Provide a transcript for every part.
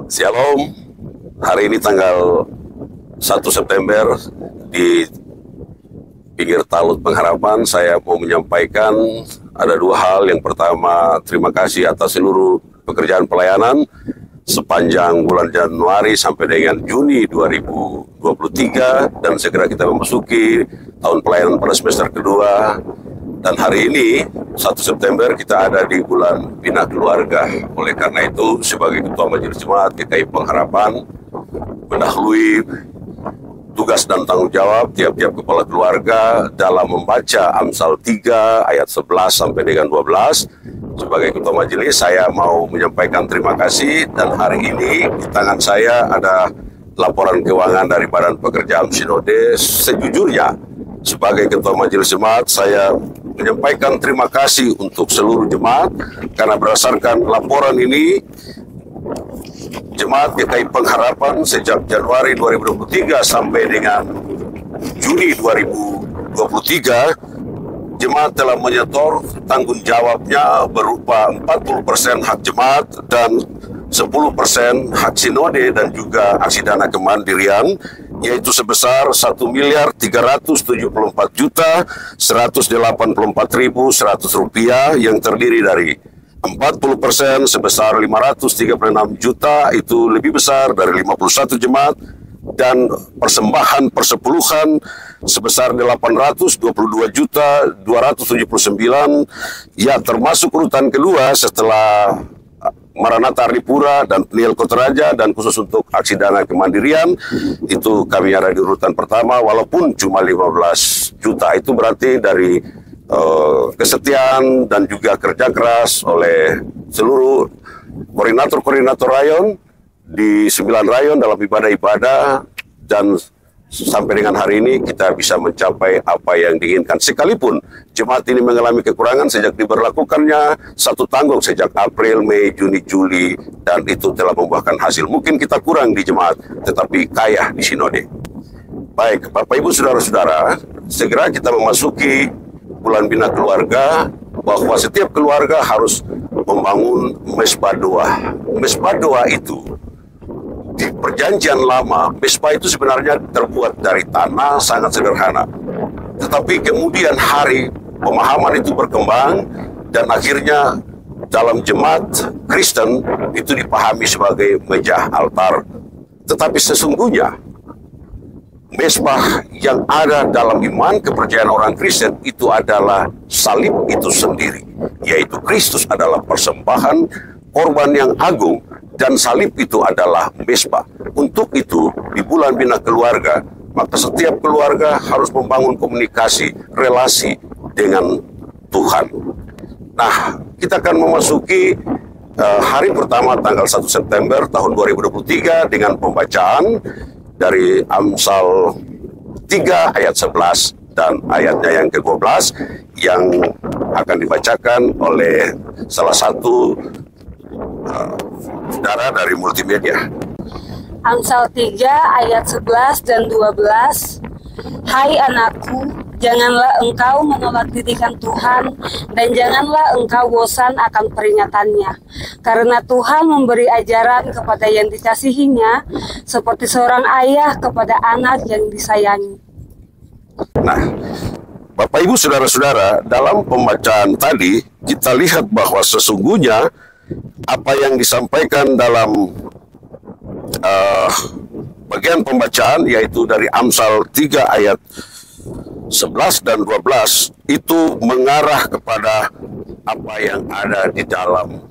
Shalom, hari ini tanggal 1 September di pinggir Talut Pengharapan saya mau menyampaikan ada dua hal. Yang pertama, terima kasih atas seluruh pekerjaan pelayanan sepanjang bulan Januari sampai dengan Juni 2023 dan segera kita memasuki tahun pelayanan pada semester kedua. Dan hari ini 1 September kita ada di bulan Bina Keluarga. Oleh karena itu sebagai Ketua Majelis Jemaat GKI Pengharapan mendahului tugas dan tanggung jawab tiap-tiap kepala keluarga dalam membaca Amsal 3 ayat 11 sampai dengan 12. Sebagai Ketua Majelis saya mau menyampaikan terima kasih, dan hari ini di tangan saya ada laporan keuangan dari Badan Pekerjaan Sinode. Sejujurnya sebagai Ketua Majelis Jemaat saya menyampaikan terima kasih untuk seluruh jemaat karena berdasarkan laporan ini Jemaat GKI Pengharapan sejak Januari 2023 sampai dengan Juni 2023 jemaat telah menyetor tanggung jawabnya berupa 40% hak jemaat dan 10% hak sinode dan juga aksi dana kemandirian, yaitu sebesar 1.034.184.100 rupiah yang terdiri dari 40% sebesar 536 juta, itu lebih besar dari 51 jemaat, dan persembahan persepuluhan sebesar 822.279, ya termasuk urutan kedua setelah Maranatha Aripura dan Peniel Kotaraja, dan khusus untuk aksi dana kemandirian itu kami ada di urutan pertama walaupun cuma 15 juta. Itu berarti dari kesetiaan dan juga kerja keras oleh seluruh koordinator rayon di 9 rayon dalam ibadah-ibadah, dan sampai dengan hari ini kita bisa mencapai apa yang diinginkan. Sekalipun jemaat ini mengalami kekurangan sejak diberlakukannya satu tanggung sejak April, Mei, Juni, Juli, dan itu telah membuahkan hasil. Mungkin kita kurang di jemaat, tetapi kaya di sinode. Baik, Bapak Ibu Saudara-saudara, segera kita memasuki bulan Bina Keluarga, bahwa setiap keluarga harus membangun mesbah doa. Mesbah doa itu di perjanjian lama, mesbah itu sebenarnya terbuat dari tanah, sangat sederhana. Tetapi kemudian hari pemahaman itu berkembang dan akhirnya dalam jemaat Kristen itu dipahami sebagai meja altar. Tetapi sesungguhnya mesbah yang ada dalam iman kepercayaan orang Kristen itu adalah salib itu sendiri, yaitu Kristus adalah persembahan korban yang agung, dan salib itu adalah mesbah. Untuk itu di bulan Bina Keluarga maka setiap keluarga harus membangun komunikasi, relasi dengan Tuhan. Nah, kita akan memasuki hari pertama tanggal 1 September tahun 2023 dengan pembacaan dari Amsal 3 ayat 11 dan ayatnya yang ke-12 yang akan dibacakan oleh salah satu saudara dari multimedia. Amsal 3 ayat 11 dan 12. Hai anakku, janganlah engkau menolak didikan Tuhan, dan janganlah engkau bosan akan peringatannya. Karena Tuhan memberi ajaran kepada yang dikasihinya, seperti seorang ayah kepada anak yang disayangi. Nah, Bapak Ibu Saudara-saudara, dalam pembacaan tadi kita lihat bahwa sesungguhnya apa yang disampaikan dalam bagian pembacaan, yaitu dari Amsal 3 ayat 11 dan 12, itu mengarah kepada apa yang ada di dalam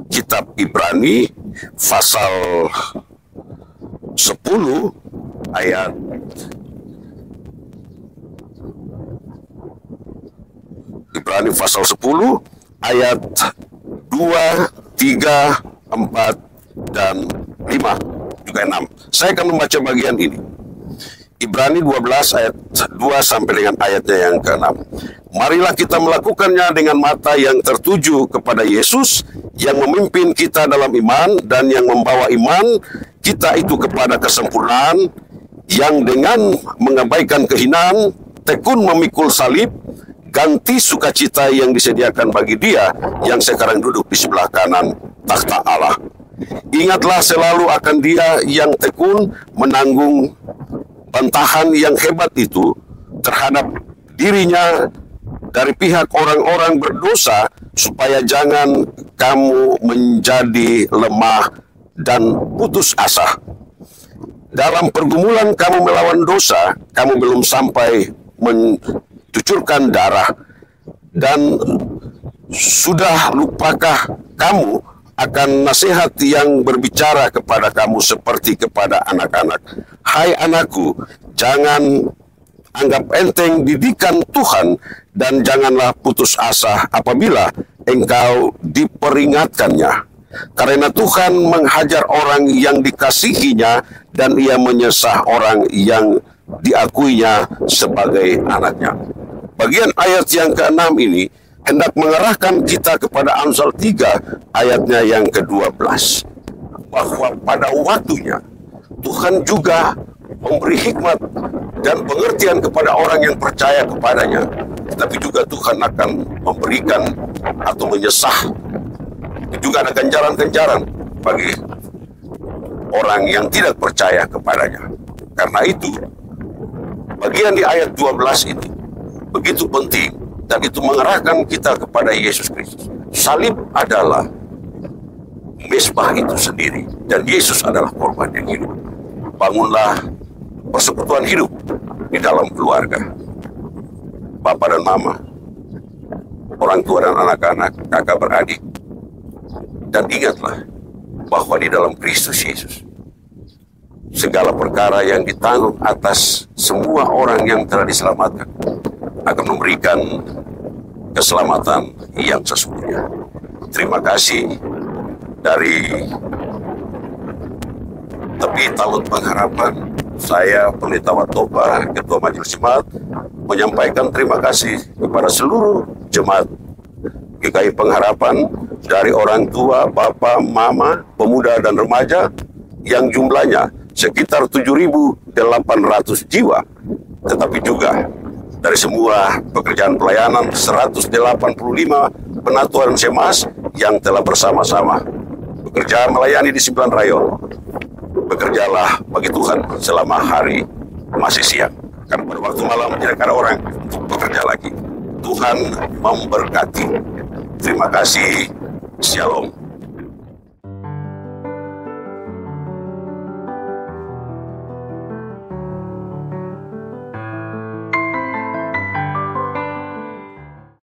kitab Ibrani pasal 10 ayat Ibrani pasal 10 ayat 2, 3, 4, dan 5, juga 6. Saya akan membaca bagian ini. Ibrani 12 ayat 2 sampai dengan ayatnya yang ke-6. Marilah kita melakukannya dengan mata yang tertuju kepada Yesus yang memimpin kita dalam iman dan yang membawa iman kita itu kepada kesempurnaan, yang dengan mengabaikan kehinaan tekun memikul salib, ganti sukacita yang disediakan bagi Dia yang sekarang duduk di sebelah kanan takhta Allah. Ingatlah selalu akan Dia yang tekun menanggung bantahan yang hebat itu terhadap dirinya dari pihak orang-orang berdosa, supaya jangan kamu menjadi lemah dan putus asa. Dalam pergumulan kamu melawan dosa, kamu belum sampai mencucurkan darah, dan sudah lupakah kamu akan nasihat yang berbicara kepada kamu seperti kepada anak-anak? Hai anakku, jangan anggap enteng didikan Tuhan, dan janganlah putus asa apabila engkau diperingatkannya. Karena Tuhan menghajar orang yang dikasihinya, dan Ia menyesah orang yang diakuinya sebagai anaknya. Bagian ayat yang ke-6 ini hendak mengarahkan kita kepada Amsal 3 ayatnya yang ke-12. Bahwa pada waktunya Tuhan juga memberi hikmat dan pengertian kepada orang yang percaya kepadanya. Tetapi juga Tuhan akan memberikan atau menyesah. Juga ada ganjaran-ganjaran bagi orang yang tidak percaya kepadanya. Karena itu, bagian di ayat 12 ini begitu penting, dan itu mengarahkan kita kepada Yesus Kristus. Salib adalah mezbah itu sendiri, dan Yesus adalah korban yang hidup. Bangunlah persekutuan hidup di dalam keluarga, Bapak dan Mama, orang tua dan anak-anak, kakak beradik. Dan ingatlah bahwa di dalam Kristus Yesus, segala perkara yang ditanggung atas semua orang yang telah diselamatkan akan memberikan keselamatan yang sesungguhnya. Terima kasih dari tepi Talut Pengharapan. Saya Pendeta Watoba, Ketua Majelis Jemaat, menyampaikan terima kasih kepada seluruh jemaat GKI Pengharapan, dari orang tua, bapak, mama, pemuda dan remaja yang jumlahnya sekitar 7.800 jiwa, tetapi juga dari semua pekerjaan pelayanan 185 penatuan Semas yang telah bersama-sama bekerja melayani di 9 rayon. Bekerjalah bagi Tuhan selama hari masih siang, karena pada waktu malam tidak ada orang untuk bekerja lagi. Tuhan memberkati. Terima kasih. Shalom.